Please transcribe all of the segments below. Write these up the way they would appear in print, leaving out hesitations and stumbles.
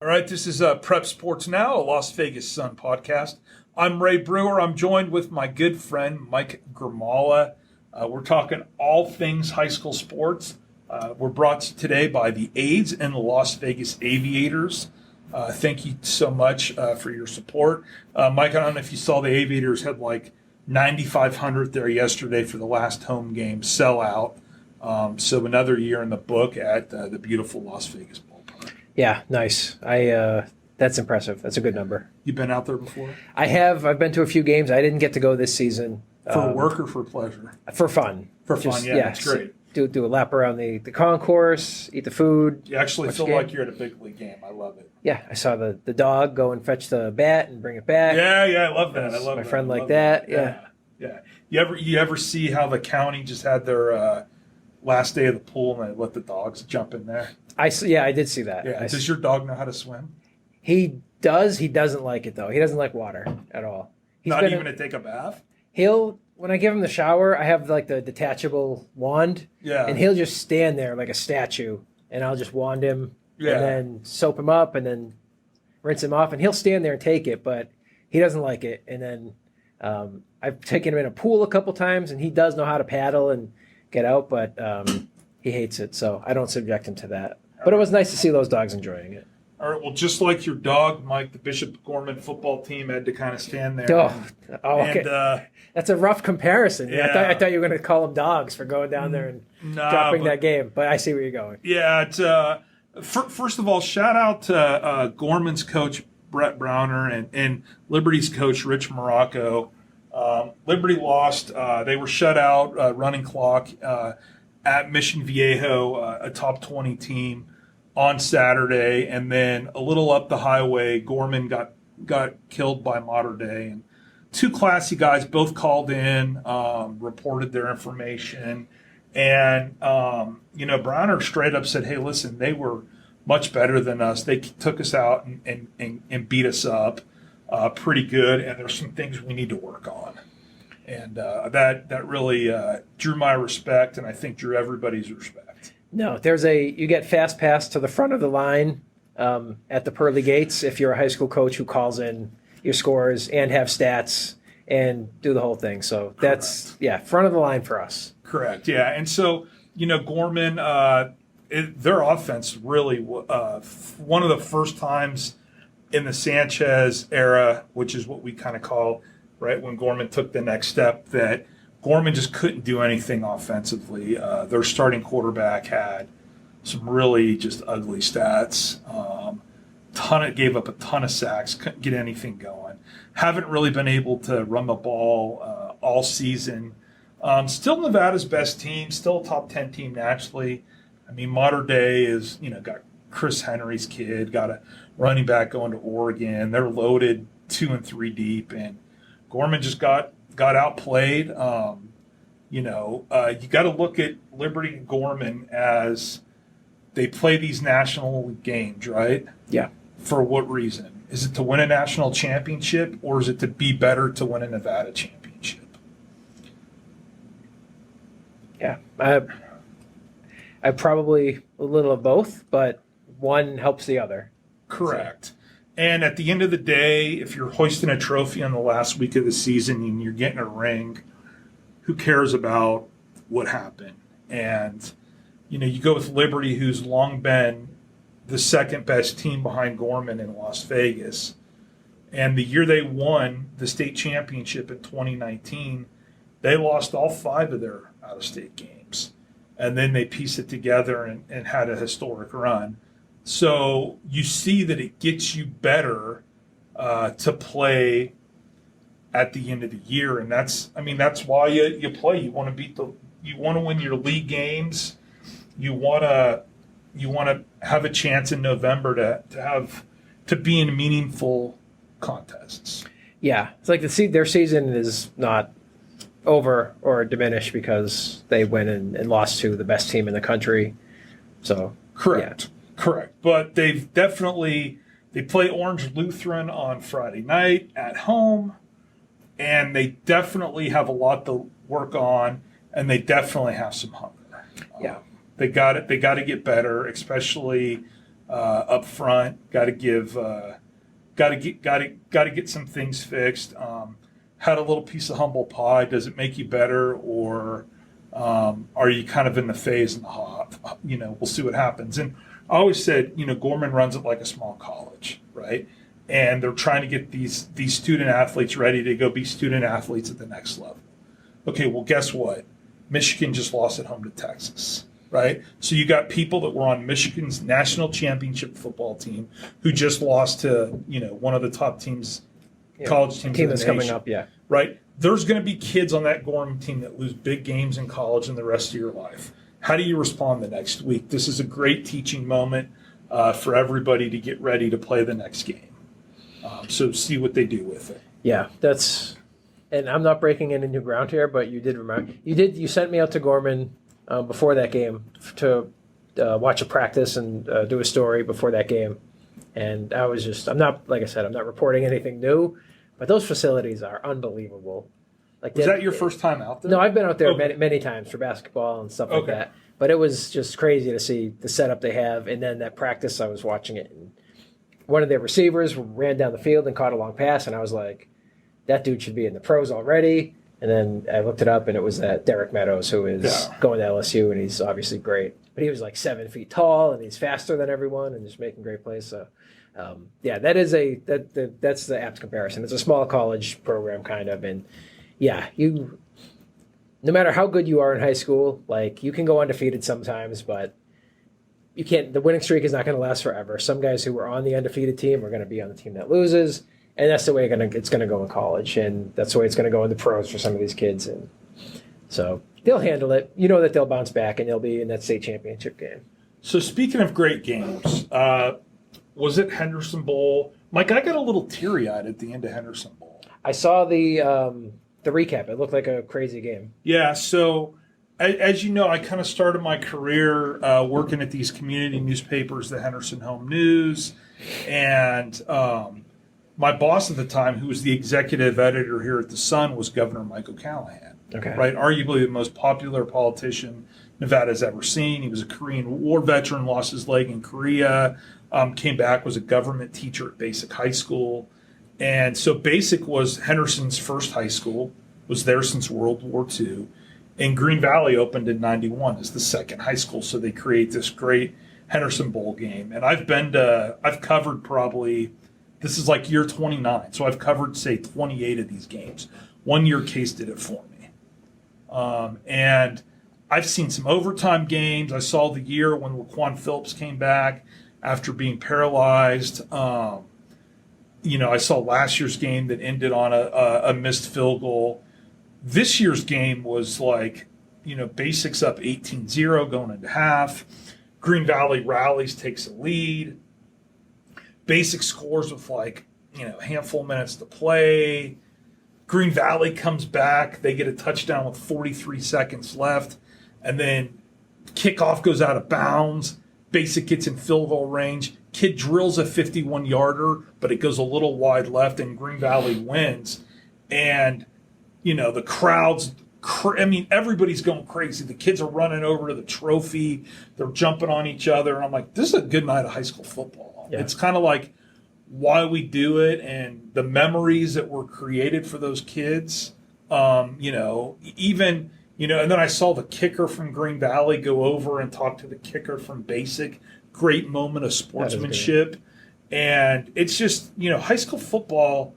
All right, this is Prep Sports Now, a Las Vegas Sun podcast. I'm Ray Brewer. I'm joined with my good friend Mike Grimala. We're talking all things high school sports. We're brought to you today by the Aids and the Las Vegas Aviators. Thank you so much for your support. Mike, I don't know if you saw the Aviators had like 9,500 there yesterday for the last home game sellout. So another year in the book at the beautiful Las Vegas ballpark. Yeah, nice. That's impressive. That's a good number. You've been out there before? I have. I've been to a few games. I didn't get to go this season. For work or for pleasure? For fun. For fun, yeah, it's great. Do a lap around the concourse, eat the food. You actually feel like you're at a big league game. I love it. Yeah, I saw the dog go and fetch the bat and bring it back. Yeah, I love that. I love my that. friend like that. Yeah. You ever see how the county just had their last day of the pool and they let the dogs jump in there? I did see that. Yeah. Does your dog know how to swim? He does. He doesn't like it though. He doesn't like water at all. Not even to take a bath? When I give him the shower, I have like the detachable wand. Yeah. And he'll just stand there like a statue, and I'll just wand him and then soap him up and then rinse him off, and he'll stand there and take it, but he doesn't like it. And then I've taken him in a pool a couple times, and he does know how to paddle and get out, but he hates it, so I don't subject him to that. But it was nice to see those dogs enjoying it. All right, well, just like your dog, Mike, the Bishop Gorman football team had to kind of stand there. Okay. And, that's a rough comparison. Yeah. I thought you were going to call them dogs for going down there and dropping that game, but I see where you're going. Yeah, it's, first of all, shout out to Gorman's coach, Brett Browner, and Liberty's coach, Rich Morocco. Liberty lost. They were shut out, running clock, at Mission Viejo, a top 20 team on Saturday. And then a little up the highway, Gorman got killed by Mater Dei. And two classy guys both called in, reported their information. And, Browner straight up said, hey, listen, they were much better than us. They took us out and beat us up pretty good. And there's some things we need to work on. And that really drew my respect, and I think drew everybody's respect. No, you get fast pass to the front of the line at the pearly gates if you're a high school coach who calls in your scores and have stats and do the whole thing. So that's, front of the line for us. Correct, yeah. And so, Gorman, their offense really, one of the first times in the Sanchez era, which is what we kind of call, right, when Gorman took the next step, that Gorman just couldn't do anything offensively. Their starting quarterback had some really just ugly stats. Gave up a ton of sacks, couldn't get anything going. Haven't really been able to run the ball all season. Still Nevada's best team, still a top 10 team nationally. I mean, Mater Dei is, got Chris Henry's kid, got a running back going to Oregon. They're loaded 2 and 3 deep, and Gorman just got outplayed. You got to look at Liberty and Gorman as they play these national games, right? Yeah. For what reason? Is it to win a national championship, or is it to be better to win a Nevada championship? Yeah. I probably a little of both, but one helps the other. Correct. And at the end of the day, if you're hoisting a trophy on the last week of the season and you're getting a ring, who cares about what happened? And, you go with Liberty, who's long been the second best team behind Gorman in Las Vegas. And the year they won the state championship in 2019, they lost all 5 of their out-of-state games. And then they pieced it together and had a historic run. So you see that it gets you better to play at the end of the year, and that's why you play. You want to win your league games. You want to have a chance in November to be in meaningful contests. Yeah, it's like their season is not over or diminished because they went and lost to the best team in the country. So correct. Yeah. Correct, but they play Orange Lutheran on Friday night at home, and they definitely have a lot to work on, and they definitely have some hunger. Yeah, they got it. They got to get better, especially up front. Got to give. Got to get some things fixed. Had a little piece of humble pie. Does it make you better, or are you kind of in the phase and the hop? We'll see what happens. And I always said, Gorman runs it like a small college, right? And they're trying to get these student athletes ready to go be student athletes at the next level. Okay, well, guess what? Michigan just lost at home to Texas, right? So you got people that were on Michigan's national championship football team who just lost to, one of the top teams, college teams team in the that's nation, coming up, yeah. Right? There's going to be kids on that Gorman team that lose big games in college and the rest of your life. How do you respond the next week? This is a great teaching moment for everybody to get ready to play the next game. So see what they do with it. Yeah, and I'm not breaking any new ground here, but you sent me out to Gorman before that game to watch a practice and do a story before that game. And I'm not reporting anything new, but those facilities are unbelievable. Was that your first time out there? No, I've been out there many times for basketball and stuff like that. But it was just crazy to see the setup they have. And then that practice, I was watching it, and one of their receivers ran down the field and caught a long pass, and I was like, that dude should be in the pros already. And then I looked it up, and it was Derek Meadows, who is going to LSU, and he's obviously great. But he was like 7 feet tall, and he's faster than everyone, and just making great plays. So, that's the apt comparison. It's a small college program, kind of, and no matter how good you are in high school, like, you can go undefeated sometimes, but you can't. The winning streak is not going to last forever. Some guys who were on the undefeated team are going to be on the team that loses. And that's the way it's going to go in college, and that's the way it's going to go in the pros for some of these kids. And so they'll handle it. You know that they'll bounce back, and they'll be in that state championship game. So speaking of great games, was it Henderson Bowl? Mike, I got a little teary-eyed at the end of Henderson Bowl. I saw the recap. It looked like a crazy game. Yeah, so as you know, I kind of started my career working at these community newspapers, the Henderson Home News, and my boss at the time, who was the executive editor here at The Sun, was Governor Michael Callahan. Okay. Right? Arguably the most popular politician Nevada's ever seen. He was a Korean War veteran, lost his leg in Korea, came back, was a government teacher at Basic High School. And so Basic was Henderson's first high school, was there since World War II. And Green Valley opened in 91 as the second high school. So they create this great Henderson Bowl game. And I've covered probably... This is like year 29, so I've covered, say, 28 of these games. 1 year Case did it for me. And I've seen some overtime games. I saw the year when Laquan Phillips came back after being paralyzed. I saw last year's game that ended on a missed field goal. This year's game was like, Basics up 18-0 going into half. Green Valley rallies, takes a lead. Basic scores with a handful of minutes to play. Green Valley comes back. They get a touchdown with 43 seconds left. And then kickoff goes out of bounds. Basic gets in field goal range. Kid drills a 51-yarder, but it goes a little wide left, and Green Valley wins. And, the crowd's everybody's going crazy. The kids are running over to the trophy. They're jumping on each other. And I'm like, this is a good night of high school football. Yeah. It's kind of like why we do it and the memories that were created for those kids. And then I saw the kicker from Green Valley go over and talk to the kicker from Basic. Great moment of sportsmanship. And it's just, high school football,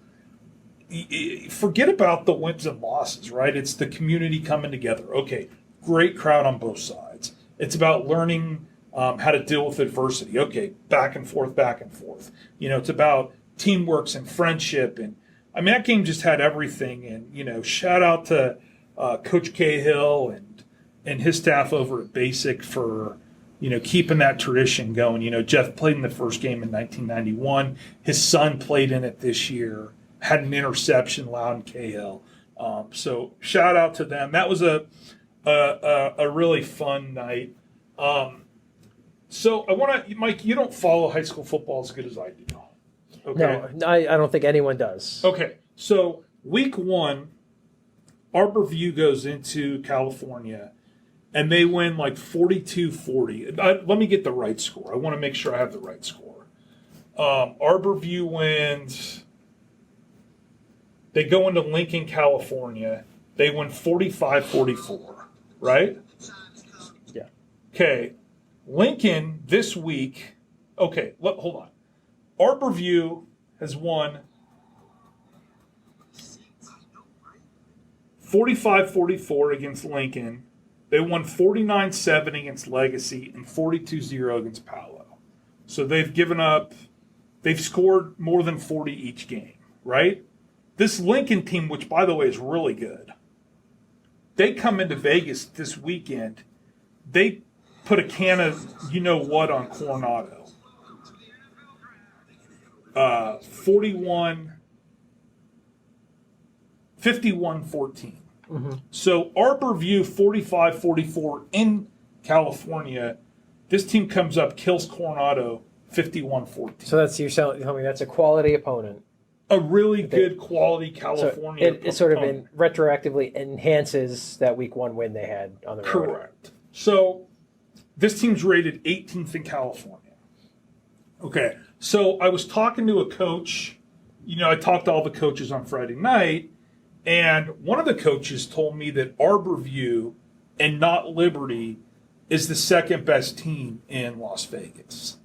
forget about the wins and losses, right? It's the community coming together. Okay, great crowd on both sides. It's about learning how to deal with adversity. Okay, back and forth. It's about teamwork and friendship. And that game just had everything. And, shout out to Coach Cahill and his staff over at Basic for, keeping that tradition going. Jeff played in the first game in 1991. His son played in it this year, had an interception, Loudon Cahill. So shout out to them. That was a really fun night. So I want to, Mike, you don't follow high school football as good as I do. Okay? No, I don't think anyone does. Okay, so week 1, Arbor View goes into California, and they win like 42-40. Let me get the right score. I want to make sure I have the right score. Arborview wins. They go into Lincoln, California. They win 45-44, right? Yeah. Okay. Lincoln this week. Okay, hold on. Arborview has won 45-44 against Lincoln. They won 49-7 against Legacy and 42-0 against Palo. So they've scored more than 40 each game, right? This Lincoln team, which by the way is really good, they come into Vegas this weekend. They put a can of you-know-what on Coronado. 51-14. Mm-hmm. So Arborview 45-44 in California. This team comes up, kills Coronado 51-14. So you're telling me that's a quality opponent. A really good quality California opponent. It sort of retroactively enhances that week 1 win they had on the road. Correct. So this team's rated 18th in California. Okay. So I was talking to a coach. I talked to all the coaches on Friday night, and one of the coaches told me that Arborview and not Liberty is the second best team in Las Vegas.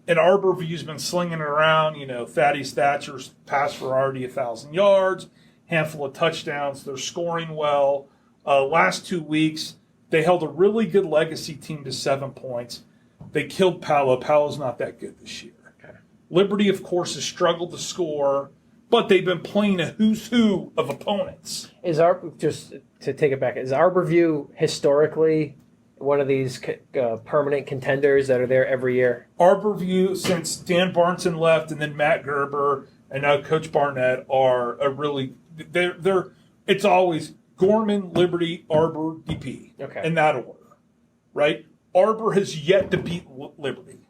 And Arborview's been slinging it around. Thaddeus Thatcher's passed for already 1,000 yards, handful of touchdowns. They're scoring well. Last 2 weeks, they held a really good Legacy team to 7 points. They killed Palo. Palo's not that good this year. Okay. Liberty, of course, has struggled to score, but they've been playing a who's who of opponents. Just to take it back, is Arborview historically one of these permanent contenders that are there every year? Arborview, since Dan Barnson left, and then Matt Gerber, and now Coach Barnett, are a really they're. It's always Gorman, Liberty, Arbor, DP, in that order, right? Arbor has yet to beat Liberty,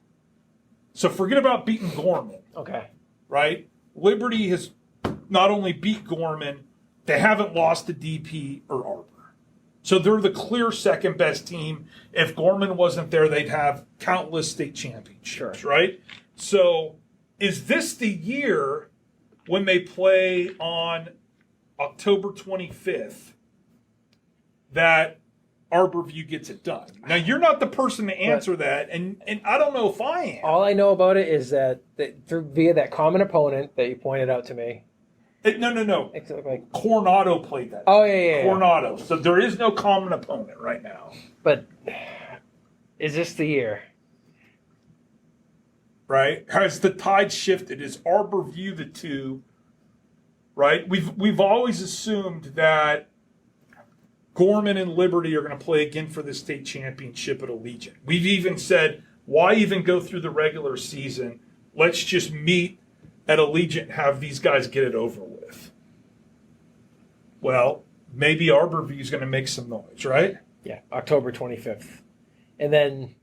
so forget about beating Gorman. Okay, right? Liberty has not only beat Gorman, they haven't lost to DP or Arbor. So they're the clear second best team. If Gorman wasn't there, they'd have countless state championships, right? So is this the year when they play on October 25th that Arborview gets it done? Now, you're not the person to answer that, and I don't know if I am. All I know about it is that via that common opponent that you pointed out to me. No. Like, Coronado played that. Oh, yeah. Coronado. So there is no common opponent right now. But is this the year? Right? Has the tide shifted? Is Arborview the two? Right? We've always assumed that Gorman and Liberty are going to play again for the state championship at Allegiant. We've even said, why even go through the regular season? Let's just meet at Allegiant, have these guys get it over with. Well, maybe Arborview is going to make some noise, right? Yeah, October 25th. And then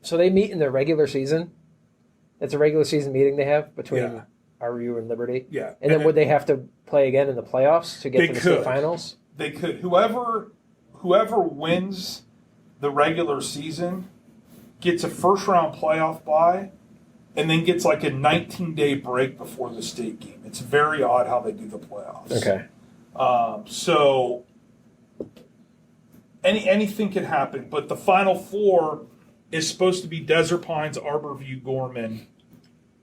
so they meet in their regular season. It's a regular season meeting they have between RU and Liberty. Yeah. And then would they have to play again in the playoffs to get to the state finals? They could. Whoever wins the regular season gets a first round playoff bye, and then gets like a 19-day break before the state game. It's very odd how they do the playoffs. Okay. So anything can happen, but the Final Four is supposed to be Desert Pines, Arborview, Gorman.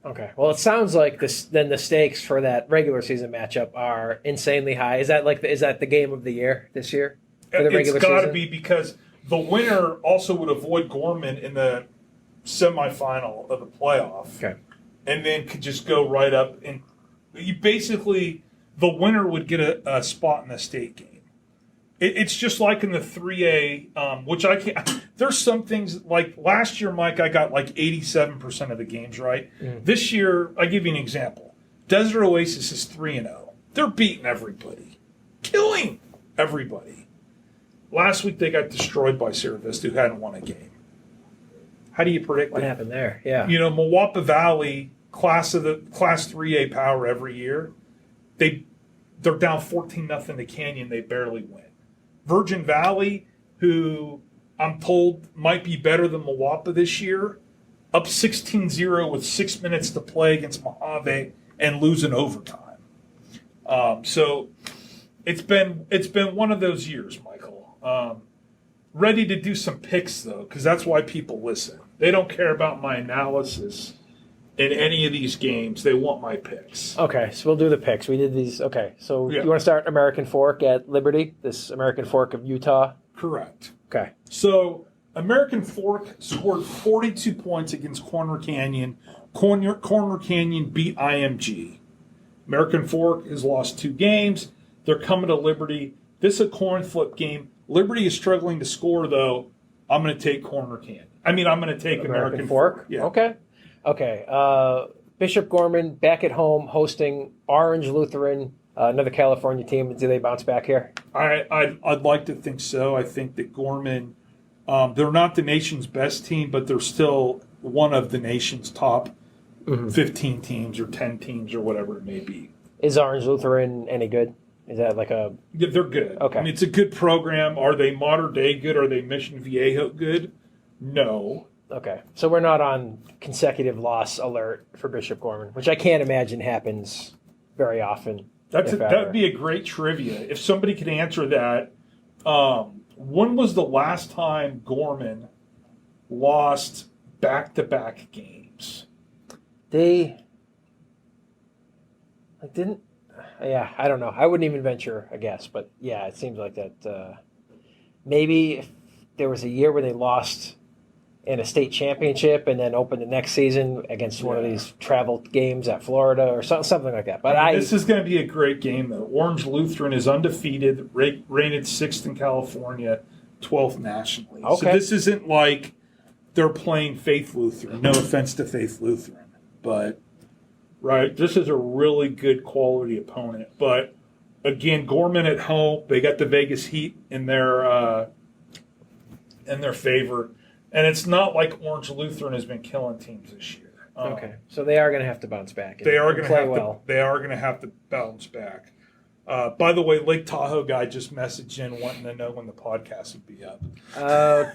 Okay. Well, it sounds like then the stakes for that regular season matchup are insanely high. Is that the game of the year this year for the regular season? It's got to be, because the winner also would avoid Gorman in the semifinal of the playoff. Okay. And then could just go right up, and you basically, the winner would get a spot in the state game. It's just like in the 3A, which I can't. There's some things, like last year, Mike, I got like 87% of the games right. This year, I give you an example. Desert Oasis is 3-0. They're beating everybody, killing everybody. Last week, they got destroyed by Sierra Vista, who hadn't won a game. How do you predict what that? happened there? Yeah. Milwaukee Valley, class 3A power every year, they're down 14-0 to Canyon. They barely win. Virgin Valley, who I'm told might be better than Moapa this year, up 16-0 with 6 minutes to play against Mojave and lose in overtime. So it's been one of those years, Michael. Ready to do some picks, though, because that's why people listen. They don't care about my analysis in any of these games. They want my picks. Okay, so we'll do the picks. We did these. Okay, so Yeah. you want to start American Fork at Liberty, this American Fork of Utah? Correct. Okay. So American Fork scored 42 points against Corner Canyon. Corner Canyon beat IMG. American Fork has lost 2 games. They're coming to Liberty. This is a coin flip game. Liberty is struggling to score, though. I'm going to take Corner Canyon. I'm going to take American Fork. Yeah. Okay. Bishop Gorman back at home hosting Orange Lutheran, another California team. Do they bounce back here? I'd like to think so. I think that Gorman, they're not the nation's best team, but they're still one of the nation's top 15 teams or 10 teams or whatever it may be. Is Orange Lutheran any good? Is that like a... Yeah, they're good. Okay. I mean, it's a good program. Are they Mater Dei good? Are they Mission Viejo good? No. Okay. So we're not on consecutive loss alert for Bishop Gorman, which I can't imagine happens very often. That'd be a great trivia. If somebody could answer that, when was the last time Gorman lost back-to-back games? They didn't... Yeah, I don't know. I wouldn't even venture a guess, but yeah, it seems like that. Maybe if there was a year where they lost in a state championship and then opened the next season against one of these travel games at Florida or something like that. But this is going to be a great game, though. Orange Lutheran is undefeated, rated 6th in California, 12th nationally. Okay. So this isn't like they're playing Faith Lutheran. No offense to Faith Lutheran, but... Right, this is a really good quality opponent. But again, Gorman at home, they got the Vegas Heat in their favor, and it's not like Orange Lutheran has been killing teams this year. Okay, so they are going to have to bounce back. They are going to play have well. They are going to have to bounce back. By the way, Lake Tahoe guy just messaged in wanting to know when the podcast would be up.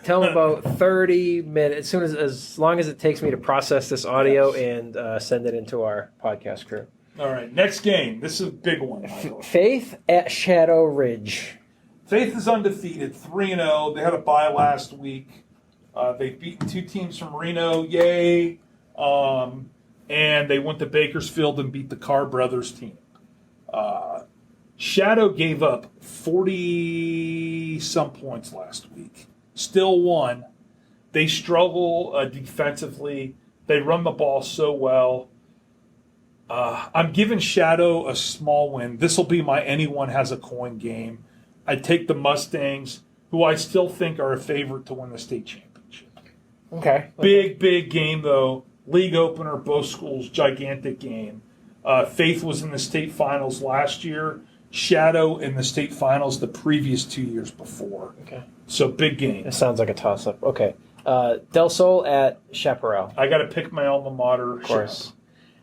Tell them about 30 minutes, as long as it takes me to process this audio and send it into our podcast crew. All right, next game. This is a big one, Michael. Faith at Shadow Ridge. Faith is undefeated, 3-0. They had a bye last week. They've beaten 2 teams from Reno, yay. And they went to Bakersfield and beat the Carr Brothers team. Shadow gave up 40-some points last week. Still won. They struggle defensively. They run the ball so well. I'm giving Shadow a small win. This will be my anyone has a coin game. I take the Mustangs, who I still think are a favorite to win the state championship. Okay. Big game, though. League opener, both schools, gigantic game. Faith was in the state finals last year. Shadow in the state finals the previous 2 years before. Okay. So big game. It sounds like a toss-up. Okay. Del Sol at Chaparral. I got to pick my alma mater. Of course.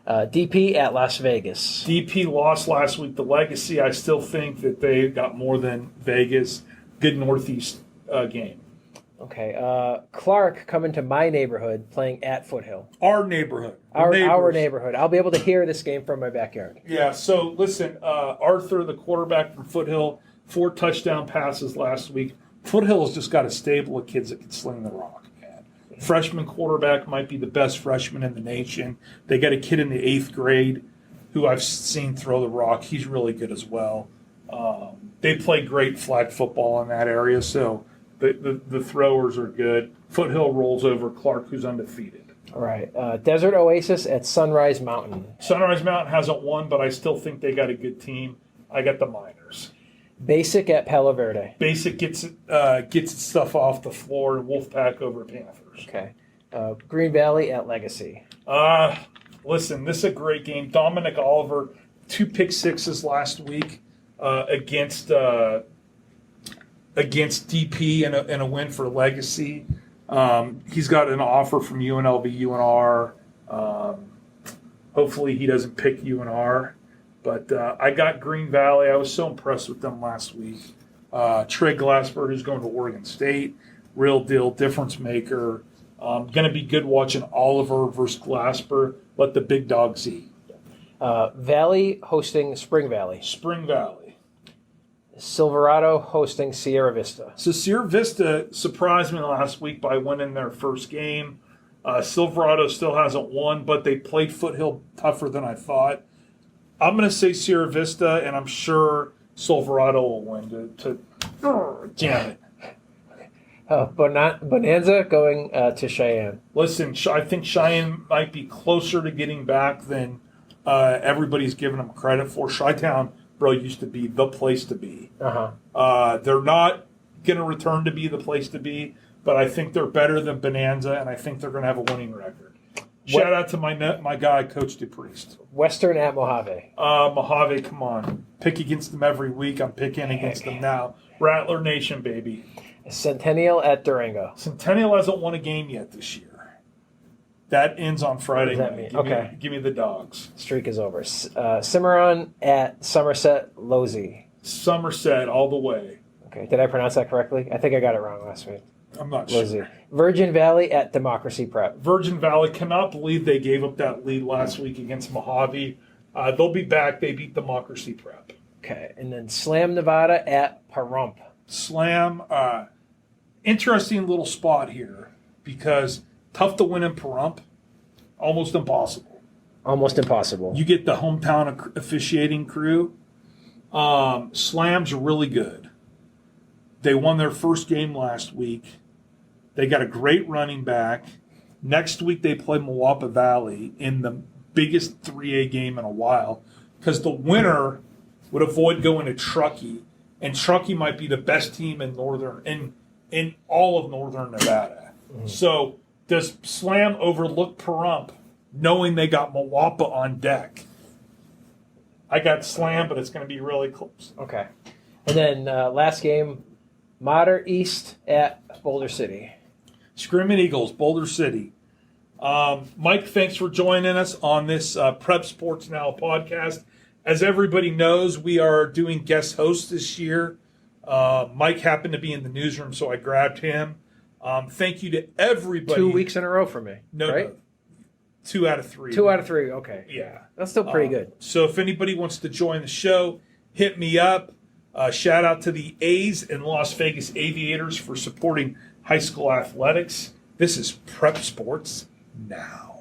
DP at Las Vegas. DP lost last week. The Legacy, I still think that they got more than Vegas. Good Northeast game. Okay. Clark coming to my neighborhood playing at Foothill. Our neighborhood. Our neighborhood. I'll be able to hear this game from my backyard. Yeah, so listen, Arthur, the quarterback from Foothill, 4 touchdown passes last week. Foothill has just got a stable of kids that can sling the rock, man. Freshman quarterback might be the best freshman in the nation. They got a kid in the 8th grade who I've seen throw the rock. He's really good as well. They play great flag football in that area, so the throwers are good. Foothill rolls over Clark, who's undefeated. All right. Desert Oasis at Sunrise Mountain. Sunrise Mountain hasn't won, but I still think they got a good team. I got the Miners. Basic at Palo Verde. Basic gets its stuff off the floor. Wolfpack over Panthers. Okay. Green Valley at Legacy. Listen, this is a great game. Dominic Oliver, 2 pick sixes last week against DP and a win for Legacy. He's got an offer from UNLV, UNR. Hopefully he doesn't pick UNR. But I got Green Valley. I was so impressed with them last week. Trey Glassford, who's going to Oregon State, real deal, difference maker. Going to be good watching Oliver versus Glasper. Let the big dogs eat. Valley hosting Spring Valley. Spring Valley. Silverado hosting Sierra Vista. So Sierra Vista surprised me last week by winning their first game. Silverado still hasn't won, but they played Foothill tougher than I thought. I'm going to say Sierra Vista, and I'm sure Silverado will win. Damn it. Bonanza going to Cheyenne. Listen, I think Cheyenne might be closer to getting back than everybody's giving them credit for. Chi-Town, bro, used to be the place to be. They're not going to return to be the place to be, but I think they're better than Bonanza, and I think they're going to have a winning record. Shout out to my guy, Coach DePriest. Western at Mojave. Mojave, come on. Pick against them every week. I'm picking against them now. Rattler Nation, baby. Centennial at Durango. Centennial hasn't won a game yet this year. That ends on Friday What does that night. mean? Give me the dogs. Streak is over. Cimarron at Somerset Losey. Somerset all the way. Okay, did I pronounce that correctly? I think I got it wrong last week. I'm not Losey. sure. Virgin Valley at Democracy Prep. Virgin Valley, cannot believe they gave up that lead last week against Mojave. They'll be back. They beat Democracy Prep. Okay, and then Slam Nevada at Pahrump. Slam, interesting little spot here because tough to win in Pahrump, almost impossible. Almost impossible. You get the hometown officiating crew. Slam's really good. They won their first game last week. They got a great running back. Next week they play Moapa Valley in the biggest 3A game in a while because the winner would avoid going to Truckee, and Truckee might be the best team in in all of northern Nevada. Mm-hmm. So does Slam overlook Pahrump knowing they got Moapa on deck? I got Slam, but it's going to be really close. Okay. And then last game, Mater East at Boulder City. Screaming Eagles, Boulder City. Mike, thanks for joining us on this Prep Sports Now podcast. As everybody knows, we are doing guest hosts this year. Mike happened to be in the newsroom, so I grabbed him. Thank you to everybody. 2 weeks in a row for me, right? No, 2 out of 3. 2 out of 3, okay. Yeah. That's still pretty good. So if anybody wants to join the show, hit me up. Shout out to the A's and Las Vegas Aviators for supporting high school athletics. This is Prep Sports Now.